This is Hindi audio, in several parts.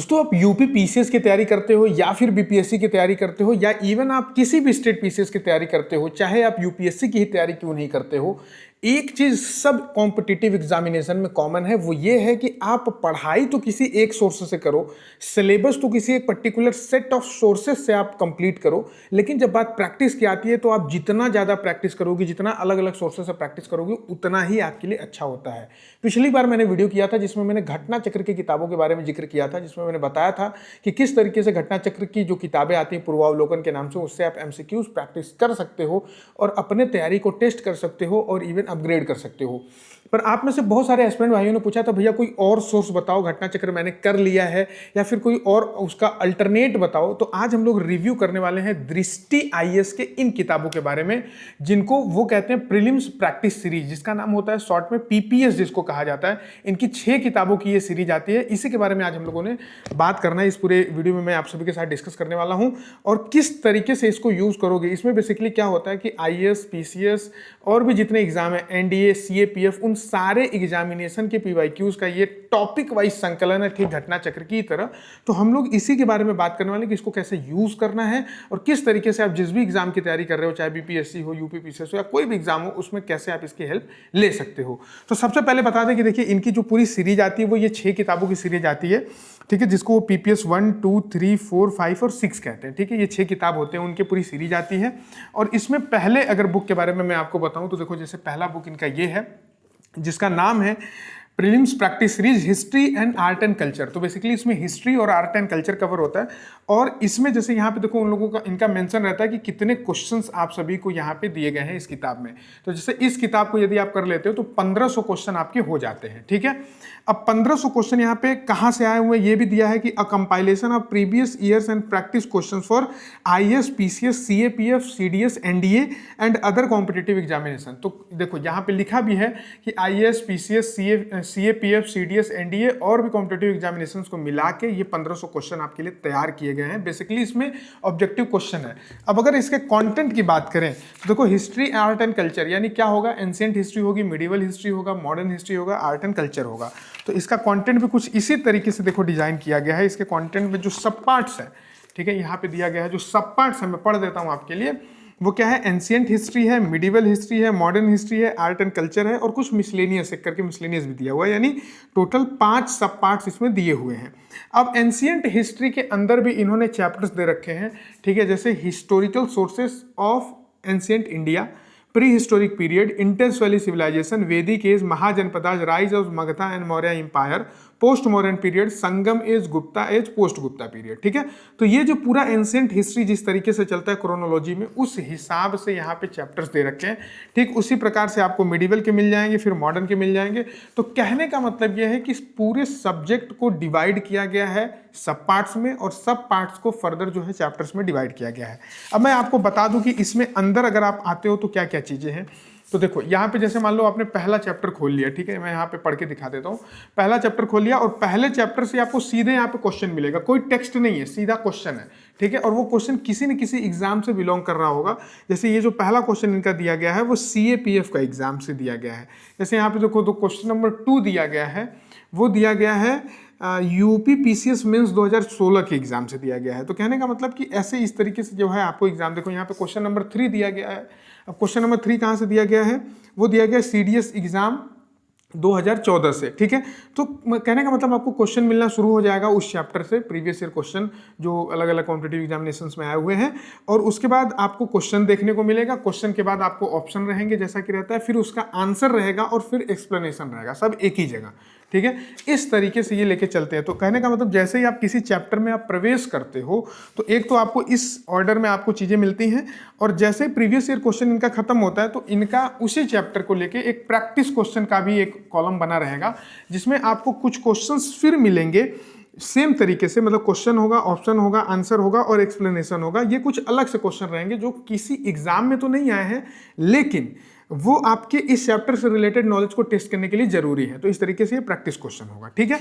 दोस्तों, आप यूपी पीसीएस की तैयारी करते हो या फिर बीपीएससी की तैयारी करते हो या इवन आप किसी भी स्टेट पीसीएस की तैयारी करते हो, चाहे आप यूपीएससी की ही तैयारी क्यों नहीं करते हो, एक चीज सब कॉम्पिटिटिव एग्जामिनेशन में कॉमन है, वो ये है कि आप पढ़ाई तो किसी एक सोर्स से करो, सिलेबस तो किसी एक पर्टिकुलर सेट ऑफ सोर्सेस से आप कंप्लीट करो, लेकिन जब बात प्रैक्टिस की आती है तो आप जितना ज्यादा प्रैक्टिस करोगे, जितना अलग अलग सोर्सेस से प्रैक्टिस करोगे, उतना ही आपके लिए अच्छा होता है। पिछली बार मैंने वीडियो किया था जिसमें मैंने घटना चक्र की किताबों के बारे में जिक्र किया था, जिसमें मैंने बताया था कि किस तरीके से घटना चक्र की जो किताबें आती हैं पूर्वावलोकन के नाम से, उससे आप एमसीक्यूज प्रैक्टिस कर सकते हो और अपने तैयारी को टेस्ट कर सकते हो और इवन अपग्रेड कर सकते हो। पर आप में से बहुत सारे एस्पिरेंट भाइयों ने पूछा था, भैया कोई और सोर्स बताओ, घटना चक्र मैंने कर लिया है या फिर कोई और उसका अल्टरनेट बताओ। तो आज हम लोग रिव्यू करने वाले हैं दृष्टि आईएएस के इन किताबों के बारे में, जिनको वो कहते हैं प्रीलिम्स प्रैक्टिस सीरीज, जिसका नाम होता है शॉर्ट में पीपीएस जिसको कहा जाता है। इनकी 6 किताबों की ये सीरीज आती है। इसी के बारे में आज हम लोगों ने बात करना है। इस पूरे वीडियो में मैं आप सभी के साथ डिस्कस करने वाला हूं और किस तरीके से इसको यूज करोगे। इसमें बेसिकली क्या होता है कि आईएएस, पीसीएस और भी जितने एग्जाम है, एनडीए, सीएपीएफ, उन सारे एग्जामिनेशन के पीवाईक्यूज का ये टॉपिक वाइज संकलन है, ठीक घटना चक्र की तरह। तो हम लोग इसी के बारे में बात करने वाले कि इसको कैसे यूज करना है और किस तरीके से आप जिस भी एग्जाम की तैयारी कर रहे हो, चाहे बीपीएससी हो, यूपी पीसीएस हो या कोई भी एग्जाम हो, उसमें कैसे आप इसकी हेल्प ले सकते हो। तो सबसे पहले बता दें कि देखिए, इनकी जो पूरी सीरीज आती है वो ये 6 किताबों की सीरीज आती है, ठीक है, जिसको वो पीपीएस 1, 2, 3, 4, 5 और 6 कहते हैं। ठीक है, ये 6 किताब होते हैं, उनकी पूरी सीरीज आती है। और इसमें पहले अगर बुक के बारे में मैं आपको बताऊं तो देखो, जैसे पहला बुक इनका ये है जिसका नाम है prelims practice series history and art and culture. तो बेसिकली इसमें हिस्ट्री और आर्ट एंड कल्चर कवर होता है। और इसमें जैसे यहाँ पे देखो, उन लोगों का इनका मेंशन रहता है कि कितने क्वेश्चंस आप सभी को यहाँ पे दिए गए हैं इस किताब में। तो जैसे इस किताब को यदि आप कर लेते हो तो 1500 क्वेश्चन आपके हो जाते हैं। ठीक है, अब 1500 क्वेश्चन यहाँ पे कहाँ से आए हुए हैं ये भी दिया है कि a compilation of previous years and practice question for IAS, PCS, CAPF, CDS, NDA and other competitive examination. तो देखो यहाँ पे लिखा भी है कि IAS, PCS, CAPF, CDS, NDA और भी कॉम्पिटिटिव एग्जामिनेशंस को मिला के ये 1500 क्वेश्चन आपके लिए तैयार किए गए हैं। बेसिकली इसमें ऑब्जेक्टिव क्वेश्चन है। अब अगर इसके कंटेंट की बात करें तो देखो, हिस्ट्री, आर्ट एंड कल्चर यानी क्या होगा, एंशिएंट हिस्ट्री होगी, मिडिवल हिस्ट्री होगा, मॉडर्न हिस्ट्री होगा, आर्ट एंड कल्चर होगा। तो इसका कंटेंट भी कुछ इसी तरीके से देखो डिजाइन किया गया है। इसके कंटेंट में जो सब पार्ट्स है, ठीक है, यहाँ पे दिया गया है जो सब पार्ट्स है, मैं पढ़ देता हूँ आपके लिए। वो क्या है, एंशिएंट हिस्ट्री है, मिडिवल हिस्ट्री है, मॉडर्न हिस्ट्री है, आर्ट एंड कल्चर है और कुछ मिसलेनियस, एक करके मिसलेनियस भी दिया हुआ है, यानी टोटल 5 सब पार्ट्स इसमें दिए हुए हैं। अब एंशिएंट हिस्ट्री के अंदर भी इन्होंने चैप्टर्स दे रखे हैं, ठीक है, जैसे historical sources of ancient India, pre historic period, Indus valley civilisation, Vedic age, Mahajanapadas, rise of Magadha and Maurya empire, post modern period, Sangam age, Gupta age, post Gupta period. ठीक है, तो ये जो पूरा एंशिएंट हिस्ट्री जिस तरीके से चलता है क्रोनोलॉजी में, उस हिसाब से यहाँ पे चैप्टर्स दे रखे हैं। ठीक उसी प्रकार से आपको मिडिवल के मिल जाएंगे, फिर मॉडर्न के मिल जाएंगे। तो कहने का मतलब यह है कि इस पूरे सब्जेक्ट को डिवाइड किया गया है सब पार्ट्स में और सब पार्ट्स को फर्दर जो है चैप्टर्स में डिवाइड किया गया है। अब मैं आपको बता दूं कि इसमें अंदर अगर आप आते हो तो क्या क्या चीजें हैं। तो देखो, यहाँ पे जैसे मान लो आपने पहला चैप्टर खोल लिया, ठीक है, मैं यहाँ पे पढ़ के दिखा देता हूँ। पहला चैप्टर खोल लिया और पहले चैप्टर से आपको सीधे यहाँ पे क्वेश्चन मिलेगा, कोई टेक्स्ट नहीं है, सीधा क्वेश्चन है। ठीक है, और वो क्वेश्चन किसी न किसी एग्जाम से बिलोंग कर रहा होगा। जैसे ये जो पहला क्वेश्चन इनका दिया गया है वो सीएपीएफ का एग्जाम से दिया गया है। जैसे यहाँ पे देखो, तो क्वेश्चन नंबर 2 दिया गया है, वो दिया गया है यूपी पीसीएस मेंस 2016 के एग्जाम से दिया गया है। तो कहने का मतलब कि ऐसे इस तरीके से जो है आपको एग्जाम, देखो यहाँ पे क्वेश्चन नंबर 3 दिया गया है। अब क्वेश्चन नंबर 3 कहाँ से दिया गया है, वो दिया गया सीडीएस एग्जाम 2014 से। ठीक है, तो कहने का मतलब आपको क्वेश्चन मिलना शुरू हो जाएगा उस चैप्टर से, प्रीवियस ईयर क्वेश्चन जो अलग अलग कॉम्पिटिटिव एग्जामिनेशंस में आए हुए हैं। और उसके बाद आपको क्वेश्चन देखने को मिलेगा, क्वेश्चन के बाद आपको ऑप्शन रहेंगे जैसा कि रहता है, फिर उसका आंसर रहेगा और फिर एक्सप्लेनेशन रहेगा, सब एक ही जगह। ठीक है, इस तरीके से ये लेके चलते हैं। तो कहने का मतलब जैसे ही आप किसी चैप्टर में आप प्रवेश करते हो तो एक तो आपको इस ऑर्डर में आपको चीजें मिलती हैं, और जैसे प्रीवियस ईयर क्वेश्चन इनका खत्म होता है तो इनका उसी चैप्टर को लेके एक प्रैक्टिस क्वेश्चन का भी एक कॉलम बना रहेगा, जिसमें आपको कुछ क्वेश्चंस फिर मिलेंगे सेम तरीके से, मतलब क्वेश्चन होगा, ऑप्शन होगा, आंसर होगा और एक्सप्लेनेशन होगा। ये कुछ अलग से क्वेश्चन रहेंगे जो किसी एग्जाम में तो नहीं आए हैं, लेकिन वो आपके इस चैप्टर से रिलेटेड नॉलेज को टेस्ट करने के लिए जरूरी है। तो इस तरीके से ये प्रैक्टिस क्वेश्चन होगा। ठीक है,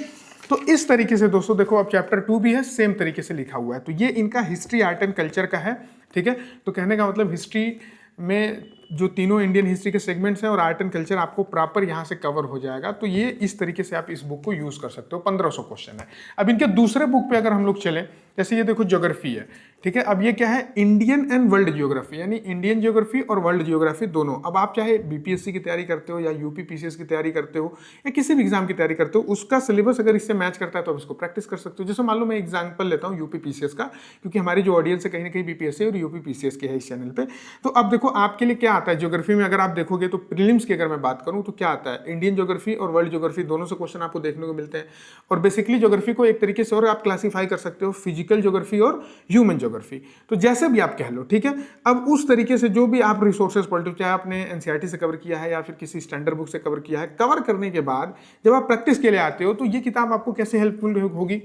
तो इस तरीके से दोस्तों देखो, अब चैप्टर 2 भी है, सेम तरीके से लिखा हुआ है। तो ये इनका हिस्ट्री, आर्ट एंड कल्चर का है। ठीक है, तो कहने का मतलब हिस्ट्री में जो तीनों इंडियन हिस्ट्री के सेगमेंट्स हैं और आर्ट एंड कल्चर आपको प्रॉपर यहाँ से कवर हो जाएगा। तो ये इस तरीके से आप इस बुक को यूज कर सकते हो। 1500 क्वेश्चन है। अब इनके दूसरे बुक पे अगर हम लोग चले, जैसे ये देखो ज्योग्राफी है, ठीक है। अब ये क्या है, इंडियन एंड वर्ल्ड ज्योग्राफी, यानी इंडियन ज्योग्राफी और वर्ल्ड ज्योग्राफी दोनों। अब आप चाहे बीपीएससी की तैयारी करते हो या यूपी पीसीएस की तैयारी करते हो या किसी भी एग्जाम की तैयारी करते हो, उसका सिलेबस अगर इससे मैच करता है तो आप इसको प्रैक्टिस कर सकते हो। जैसे मान लो मैं एग्जाम्पल लेता हूँ यूपी पीसीएस का, क्योंकि हमारी जो ऑडियंस है कहीं ना कहीं बीपीएससी और यूपी पीसीएस के है इस चैनल पे। तो अब देखो आपके लिए क्या आता है ज्योग्राफी में, अगर आप देखोगे तो प्रीलिम्स की अगर मैं बात करूँ तो क्या आता है, इंडियन ज्योग्राफी और वर्ल्ड ज्योग्राफी दोनों से क्वेश्चन आपको देखने को मिलते हैं। और बेसिकली ज्योग्राफी को एक तरीके से और आप क्लासीफाई कर सकते हो, फिजिकल ज्योग्राफी और ह्यूमन ज्योग्राफी, तो जैसे भी आप कह लो, ठीक है। अब उस तरीके से जो भी आप रिसोर्सेज पढ़ते हो, चाहे आपने एनसीईआरटी से कवर किया है या फिर किसी स्टैंडर्ड बुक से कवर किया है, कवर करने के बाद जब आप प्रैक्टिस के लिए आते हो तो ये किताब आपको कैसे हेल्पफुल होगी।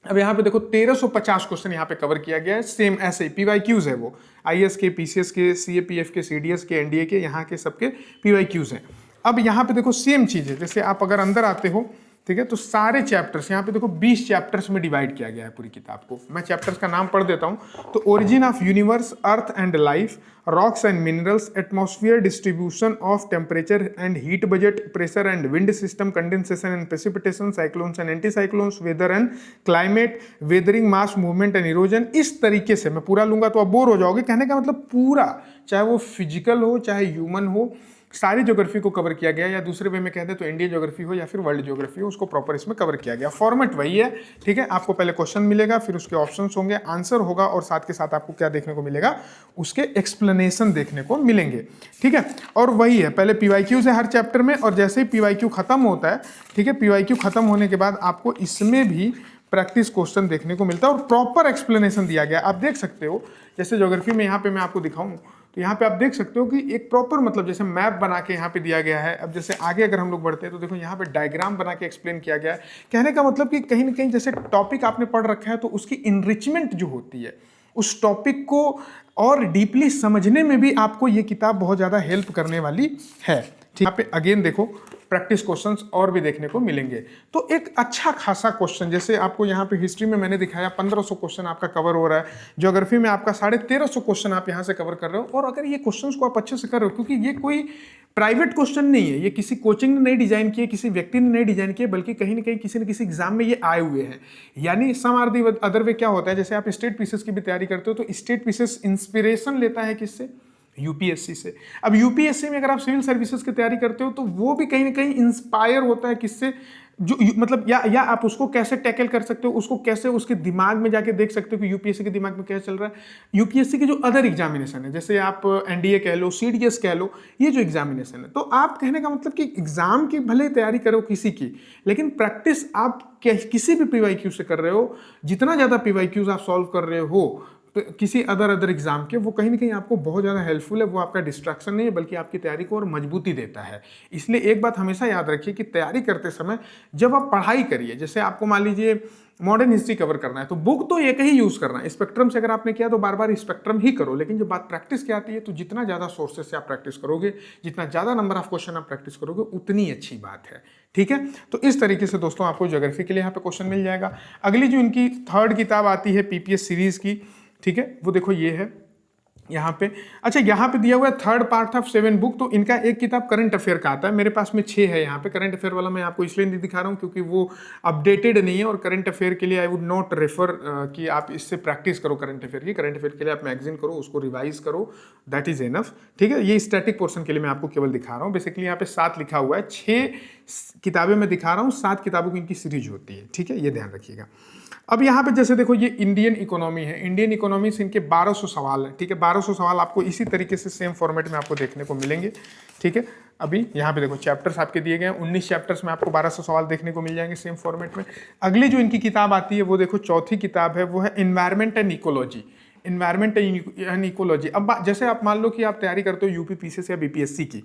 अब यहाँ पे देखो 1350 क्वेश्चन यहाँ पे कवर किया गया है। सेम ऐसे ही पीवाईक्यूज है, वो आईएएस के, पीसीएस के, सीएपीएफ के, सीडीएस के, एनडीए के, यहाँ के सबके पीवाईक्यूज हैं। अब यहाँ पे देखो सेम चीज है, जैसे आप अगर अंदर आते हो, ठीक है, तो सारे चैप्टर्स यहाँ पे देखो 20 चैप्टर्स में डिवाइड किया गया है पूरी किताब को। मैं चैप्टर्स का नाम पढ़ देता हूँ। तो origin of universe, earth and life, rocks and minerals, atmosphere, distribution of temperature and heat budget, pressure and wind system, condensation and precipitation, cyclones and anti cyclones, weather and climate, weathering, mass movement and erosion. इस तरीके से मैं पूरा लूंगा तो आप बोर हो जाओगे। कहने का मतलब पूरा, चाहे वो फिजिकल हो चाहे ह्यूमन हो, सारी ज्योग्राफी को कवर किया गया, या दूसरे वे में कहते हैं तो इंडियन ज्योग्राफी हो या फिर वर्ल्ड ज्योग्राफी हो, उसको प्रॉपर इसमें कवर किया गया। फॉर्मेट वही है, ठीक है। आपको पहले क्वेश्चन मिलेगा, फिर उसके ऑप्शंस होंगे, आंसर होगा, और साथ के साथ आपको क्या देखने को मिलेगा, उसके एक्सप्लेनेशन देखने को मिलेंगे, ठीक है। और वही है, पहले पीवाईक्यूज है हर चैप्टर में, और जैसे ही पीवाईक्यू खत्म होता है, ठीक है, पीवाईक्यू खत्म होने के बाद आपको इसमें भी प्रैक्टिस क्वेश्चन देखने को मिलता है और प्रॉपर एक्सप्लेनेशन दिया गया। आप देख सकते हो, जैसे ज्योग्राफी में यहाँ पे मैं आपको दिखाऊं तो यहाँ पे आप देख सकते हो कि एक प्रॉपर, मतलब जैसे मैप बना के यहाँ पे दिया गया है। अब जैसे आगे अगर हम लोग बढ़ते हैं तो देखो यहाँ पे डायग्राम बना के एक्सप्लेन किया गया है। कहने का मतलब कि कहीं ना कहीं जैसे टॉपिक आपने पढ़ रखा है तो उसकी इनरिचमेंट जो होती है, उस टॉपिक को और डीपली समझने में भी आपको ये किताब बहुत ज़्यादा हेल्प करने वाली है। यहाँ पे अगेन देखो प्रैक्टिस क्वेश्चंस और भी देखने को मिलेंगे। तो एक अच्छा खासा क्वेश्चन, जैसे आपको यहाँ पे हिस्ट्री में मैंने दिखाया 1500 क्वेश्चन आपका कवर हो रहा है, ज्योग्राफी में आपका 1350 क्वेश्चन आप यहाँ से कवर कर रहे हो। और अगर ये क्वेश्चंस को आप अच्छे से कर रहे हो, क्योंकि ये कोई प्राइवेट क्वेश्चन नहीं है, ये किसी कोचिंग ने नहीं डिजाइन किए, किसी व्यक्ति ने नहीं डिजाइन किए, बल्कि कहीं ना कहीं किसी न किसी एग्जाम में ये आए हुए हैं। यानी some are the other way क्या होता है, जैसे आप स्टेट पीसीएस की भी तैयारी करते हो तो स्टेट पीसीएस इंस्पिरेशन लेता है किससे, यूपीएससी से। अब यूपीएससी में अगर आप सिविल सर्विसेज की तैयारी करते हो तो वो भी कहीं ना कहीं इंस्पायर होता है किससे, जो मतलब या आप उसको कैसे टैकल कर सकते हो, उसको कैसे उसके दिमाग में जाके देख सकते हो कि यूपीएससी के दिमाग में क्या चल रहा है। यूपीएससी के जो अदर एग्जामिनेशन है, जैसे आप एनडीए कह लो, सीडीएस कह लो, ये जो एग्जामिनेशन है, तो आप कहने का मतलब कि एग्जाम की भले तैयारी करो किसी की, लेकिन प्रैक्टिस आप किसी भी पीवाईक्यू से कर रहे हो, जितना ज़्यादा पीवाईक्यूज आप सॉल्व कर रहे हो किसी अदर एग्जाम के, वो कहीं ना कहीं आपको बहुत ज़्यादा हेल्पफुल है। वो आपका डिस्ट्रैक्शन नहीं है, बल्कि आपकी तैयारी को और मजबूती देता है। इसलिए एक बात हमेशा याद रखिए कि तैयारी करते समय जब आप पढ़ाई करिए, जैसे आपको मान लीजिए मॉडर्न हिस्ट्री कवर करना है तो बुक तो एक ही यूज करना है। स्पेक्ट्रम से अगर आपने किया तो बार बार स्पेक्ट्रम ही करो, लेकिन जब बात प्रैक्टिस की आती है तो जितना ज़्यादा सोर्सेज से आप प्रैक्टिस करोगे, जितना ज़्यादा नंबर ऑफ क्वेश्चन आप प्रैक्टिस करोगे, उतनी अच्छी बात है, ठीक है। तो इस तरीके से दोस्तों आपको ज्योग्राफी के लिए यहाँ पे क्वेश्चन मिल जाएगा। अगली जो इनकी थर्ड किताब आती है पीपीएस सीरीज की, ठीक है, वो देखो ये है यहाँ पे। अच्छा, यहाँ पे दिया हुआ है थर्ड पार्ट ऑफ 7 बुक, तो इनका एक किताब करंट अफेयर का आता है, मेरे पास में 6 है। यहाँ पे करंट अफेयर वाला मैं आपको इसलिए नहीं दिखा रहा हूँ क्योंकि वो अपडेटेड नहीं है, और करंट अफेयर के लिए आई वुड नॉट रेफर कि आप इससे प्रैक्टिस करो करंट अफेयर की। करंट अफेयर के लिए आप मैगजीन करो, उसको रिवाइज करो, दैट इज एनफ, ठीक है। ये स्टैटिक पोर्शन के लिए मैं आपको केवल दिखा रहा हूँ। बेसिकली यहाँ पे 7 लिखा हुआ है, 6 किताबें मैं दिखा रहा हूँ, 7 किताबों की इनकी सीरीज होती है, ठीक है, ये ध्यान रखिएगा। अब यहाँ पे जैसे देखो ये इंडियन इकोनॉमी है, इंडियन इकोनॉमी से इनके 1200 सवाल हैं, ठीक है। 1200 सवाल आपको इसी तरीके से सेम फॉर्मेट में आपको देखने को मिलेंगे, ठीक है। अभी यहाँ पे देखो चैप्टर्स आपके दिए गए हैं, 19 चैप्टर्स में आपको 1200 सवाल देखने को मिल जाएंगे सेम फॉर्मेट में। अगली जो इनकी किताब आती है वो देखो चौथी किताब है, वो है environment and ecology. Environment and ecology. अब जैसे आप मान लो कि आप तैयारी करते हो यूपी पीसीएस या बीपीएससी की,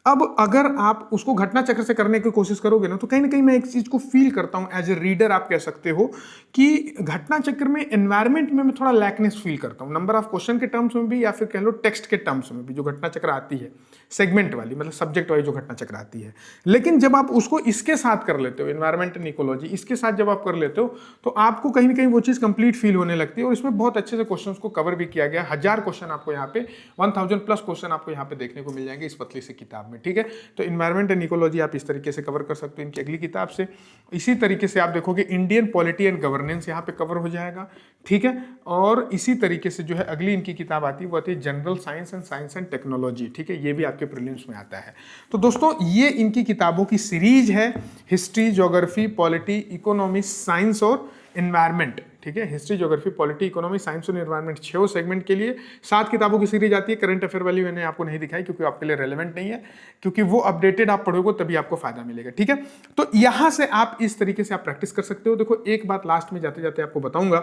अब अगर आप उसको घटना चक्र से करने की कोशिश करोगे ना, तो कहीं ना कहीं मैं एक चीज को फील करता हूं एज ए रीडर, आप कह सकते हो कि घटना चक्र में एनवायरमेंट में मैं थोड़ा लैकनेस फील करता हूं, नंबर ऑफ क्वेश्चन के टर्म्स में भी या फिर कह लो टेक्स्ट के टर्म्स में भी। जो घटना चक्र आती है सेगमेंट वाली, मतलब सब्जेक्ट वाइज जो घटना चक्र आती है, लेकिन जब आप उसको इसके साथ कर लेते हो, एनवायरमेंट एंड इकोलॉजी इसके साथ जब आप कर लेते हो, तो आपको कहीं ना कहीं वो चीज कंप्लीट फील होने लगती है। और इसमें बहुत अच्छे से क्वेश्चन को कवर भी किया गया, 1000 क्वेश्चन आपको यहाँ पे 1000+ क्वेश्चन आपको यहाँ पे देखने को मिल जाएंगे इस पतली सी किताब में, ठीक है। तो इन्वायरमेंट एंड इकोलॉजी आप इस तरीके से कवर कर सकते हो इनकी अगली किताब से। इसी तरीके से आप देखोगे इंडियन पॉलिटी एंड गवर्नेंस यहाँ पे कवर हो जाएगा, ठीक है। और इसी तरीके से जो है अगली इनकी किताब आती है वो आती है जनरल साइंस एंड टेक्नोलॉजी, ठीक है। ये भी आपके प्रीलिम्स में आता है। तो दोस्तों ये इनकी किताबों की सीरीज है, history, geography, polity, economy, science और एनवायरमेंट, ठीक है। History, geography, polity, economy, science और एनवायरमेंट 6 सेगमेंट के लिए 7 किताबों की सीरीज आती है। करंट अफेयर वाली मैंने आपको नहीं दिखाई क्योंकि आपके लिए रेलेवेंट नहीं है, क्योंकि वो अपडेटेड आप पढ़ोगे तभी आपको फायदा मिलेगा, ठीक है। तो यहां से आप इस तरीके से आप प्रैक्टिस कर सकते हो। देखो एक बात लास्ट में जाते जाते आपको बताऊंगा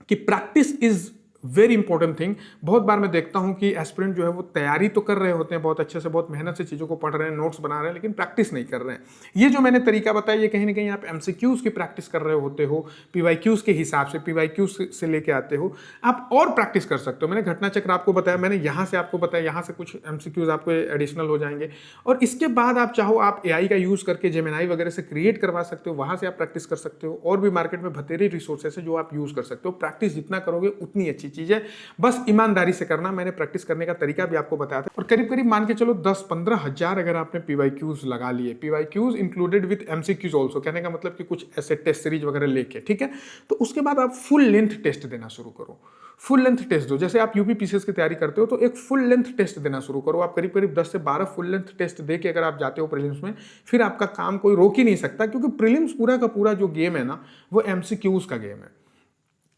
कि practice is very important thing. बहुत बार मैं देखता हूं कि एस्पिरेंट जो है वो तैयारी तो कर रहे होते हैं बहुत अच्छे से, बहुत मेहनत से चीज़ों को पढ़ रहे हैं, नोट्स बना रहे हैं, लेकिन प्रैक्टिस नहीं कर रहे हैं। ये जो मैंने तरीका बताया, ये कहीं ना कहीं आप एमसीक्यूज की प्रैक्टिस कर रहे होते हो, पीवाईक्यूज के हिसाब से, पीवाईक्यूज से लेके आते हो, आप और प्रैक्टिस कर सकते हो। मैंने घटना चक्र आपको बताया, मैंने यहाँ से आपको बताया, यहाँ से कुछ एमसीक्यूज आपको एडिशनल हो जाएंगे। और इसके बाद आप चाहो आप एआई का यूज़ करके जेमिनाई वगैरह से क्रिएट करवा सकते हो, वहाँ से आप प्रैक्टिस कर सकते हो। और भी मार्केट में बथेरे रिसोर्सेस है जो आप यूज़ कर सकते हो। प्रैक्टिस जितना करोगे उतनी अच्छी चीज़ है, बस ईमानदारी से करना। मैंने प्रैक्टिस करने का तरीका भी आपको बताया था। और करीब करीब मान के चलो 10-15 हजार अगर आपने पीवाईक्यूज लगा लिए, PYQs included with MCQs also, कहने का मतलब कि कुछ ऐसे टेस्ट सीरीज वगैरह लेके, ठीक है। तो उसके बाद आप फुल लेंथ टेस्ट देना शुरू करो, फुल लेंथ टेस्ट दो। जैसे आप यूपी पीसीएस की तैयारी करते हो तो एक फुल लेंथ टेस्ट देना शुरू करो। आप करीब करीब 10 से 12 फुल लेंथ टेस्ट दे के अगर आप जाते हो प्रीलिम्स में, फिर आपका काम कोई रोक ही नहीं सकता, क्योंकि प्रीलिम्स पूरा का पूरा जो गेम है ना, वो एमसीक्यूज का गेम है।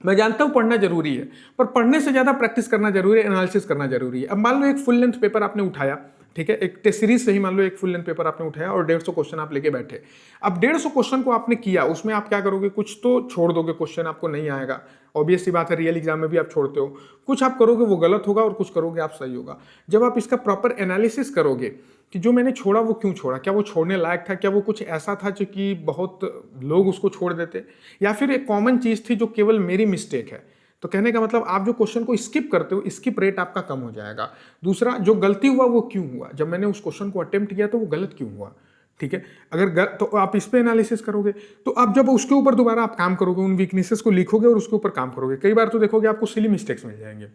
मैं जानता हूं पढ़ना जरूरी है, पर पढ़ने से ज्यादा प्रैक्टिस करना जरूरी है, एनालिसिस करना जरूरी है। अब मान लो एक फुल लेंथ पेपर आपने उठाया, ठीक है, एक टेस्ट सीरीज से ही मान लो एक फुल लेंथ पेपर आपने उठाया और 150 क्वेश्चन आप लेके बैठे। अब 150 क्वेश्चन को आपने किया, उसमें आप क्या करोगे, कुछ तो छोड़ दोगे, क्वेश्चन आपको नहीं आएगा, ऑब्वियस सी बात है, रियल एग्जाम में भी आप छोड़ते हो। कुछ आप करोगे वो गलत होगा और कुछ करोगे आप सही होगा। जब आप इसका प्रॉपर एनालिसिस करोगे कि जो मैंने छोड़ा वो क्यों छोड़ा, क्या वो छोड़ने लायक था, क्या वो कुछ ऐसा था जो कि बहुत लोग उसको छोड़ देते, या फिर एक कॉमन चीज थी जो केवल मेरी मिस्टेक है। तो कहने का मतलब आप जो क्वेश्चन को स्किप करते हो, स्किप रेट आपका कम हो जाएगा। दूसरा, जो गलती हुआ वो क्यों हुआ, जब मैंने उस क्वेश्चन को अटेम्प्ट किया तो वो गलत क्यों हुआ, ठीक है। तो आप इस पे एनालिसिस करोगे, तो आप जब उसके ऊपर दोबारा आप काम करोगे, उन वीकनेसेस को लिखोगे और उसके ऊपर काम करोगे। कई बार तो देखोगे आपको सिली मिस्टेक्स मिल जाएंगे,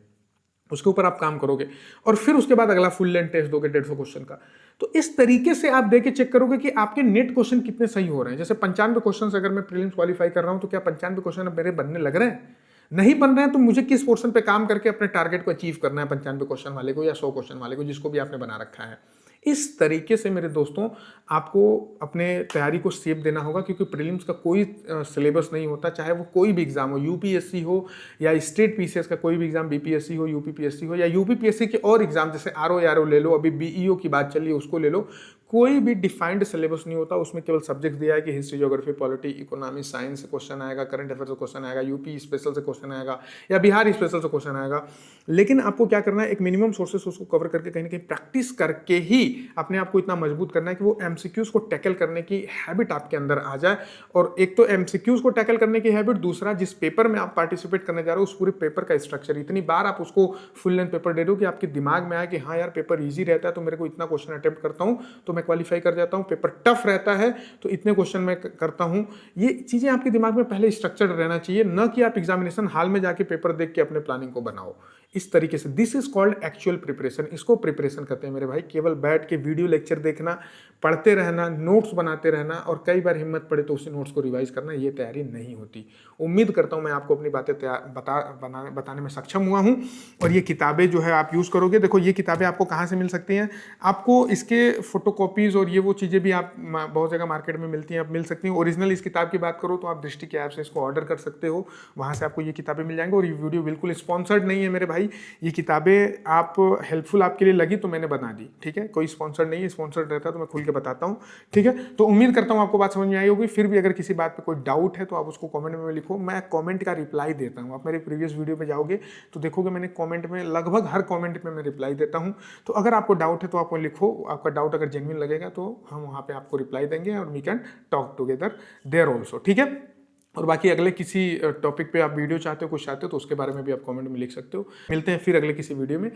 उसके ऊपर आप काम करोगे और फिर उसके बाद अगला फुल लेंथ टेस्ट दोगे 150 क्वेश्चन का। तो इस तरीके से आप देके चेक करोगे कि आपके नेट क्वेश्चन कितने सही हो रहे हैं। जैसे 95 क्वेश्चन अगर मैं प्रीलिम्स क्वालिफाई कर रहा हूं, तो क्या 95 क्वेश्चन अब मेरे बनने लग रहे हैं? नहीं बन रहे हैं, तो मुझे किस पोर्शन पे काम करके अपने टारगेट को अचीव करना है, 95 क्वेश्चन वाले को या 100 क्वेश्चन वाले को, जिसको भी आपने बना रखा है। इस तरीके से मेरे दोस्तों आपको अपने तैयारी को शेप देना होगा, क्योंकि प्रीलिम्स का कोई सिलेबस नहीं होता, चाहे वो कोई भी एग्जाम हो, यूपीएससी हो या स्टेट पीसीएस का कोई भी एग्जाम, बीपीएससी हो, यूपीपीएससी हो या यूपीपीएससी के और एग्जाम, जैसे आरओ ले लो, अभी बीईओ की बात चली है उसको ले लो, कोई भी डिफाइंड सिलेबस नहीं होता। उसमें केवल सब्जेक्ट दिया है कि history, geography, polity, economy, science से क्वेश्चन आएगा, करंट अफेयर से क्वेश्चन आएगा, यूपी स्पेशल से क्वेश्चन आएगा या बिहार स्पेशल से क्वेश्चन आएगा। लेकिन आपको क्या करना है, एक मिनिमम सोर्सेस उसको कवर करके कहीं ना कहीं प्रैक्टिस करके ही अपने आप को इतना मजबूत करना है कि वो एमसीक्यूज को टैकल करने की हैबिट आपके अंदर आ जाए। और एक तो एमसीक्यूज को टैकल करने की हैबिट, दूसरा जिस पेपर में आप पार्टिसिपेट करने जा रहे हो उस पूरे पेपर का स्ट्रक्चर, इतनी बार आप उसको फुल लेंथ पेपर दे दो कि आपके दिमाग में आए कि हाँ यार पेपर ईजी रहता है तो मेरे को इतना क्वेश्चन अटेम्प्ट करता हूँ तो मैं क्वालिफाई कर जाता हूँ, पेपर टफ रहता है तो इतने क्वेश्चन मैं करता हूँ। ये चीजें आपके दिमाग में पहले स्ट्रक्चर्ड रहना चाहिए, न कि आप एग्जामिनेशन हाल में जाके पेपर देख के अपने प्लानिंग को बनाओ। इस तरीके से this is called actual preparation, इसको प्रिपरेशन कहते हैं मेरे भाई। केवल बैठ के वीडियो लेक्चर देखना, पढ़ते रहना, नोट्स बनाते रहना और कई बार हिम्मत पड़े तो उसी नोट्स को रिवाइज करना, ये तैयारी नहीं होती। उम्मीद करता हूं मैं आपको अपनी बातें बताने में सक्षम हुआ हूं। और ये किताबें जो है आप यूज़ करोगे। देखो ये किताबें आपको कहाँ से मिल सकती हैं, आपको इसके फोटोकॉपीज़ और ये वो चीज़ें भी आप बहुत जगह मार्केट में मिलती हैं, आप मिल सकती हैं। ओरिजिनल इस किताब की बात करो तो आप दृष्टि के ऐप से इसको ऑर्डर कर सकते हो, वहाँ से आपको ये किताबें मिल जाएंगी। और ये वीडियो बिल्कुल स्पॉन्सर्ड नहीं है मेरे भाई, ये किताबें आप हेल्पफुल आपके लिए लगी तो मैंने बना दी, ठीक है। कोई स्पॉन्सर्ड नहीं है, स्पॉन्सर्ड रहता तो मैं खुल के के बताता हूँ, ठीक है। तो उम्मीद करता हूँ आपको बात समझ में आई होगी। फिर भी अगर किसी बात पे कोई डाउट है तो आप उसको कमेंट में लिखो, मैं कमेंट का रिप्लाई देता हूँ। आप मेरे प्रीवियस वीडियो पे जाओगे तो देखोगे मैंने कमेंट में लगभग हर कमेंट में मैं रिप्लाई देता हूँ। तो अगर आपको डाउट है तो आप लिखो, आपका डाउट अगर जेन्युइन लगेगा तो हम वहाँ पे आपको रिप्लाई देंगे और we can talk together there also, ठीक है। और बाकी अगले किसी टॉपिक पे आप वीडियो चाहते हो, कुछ चाहते हो तो उसके बारे में भी आप कमेंट में लिख सकते हो। मिलते हैं फिर अगले किसी वीडियो में।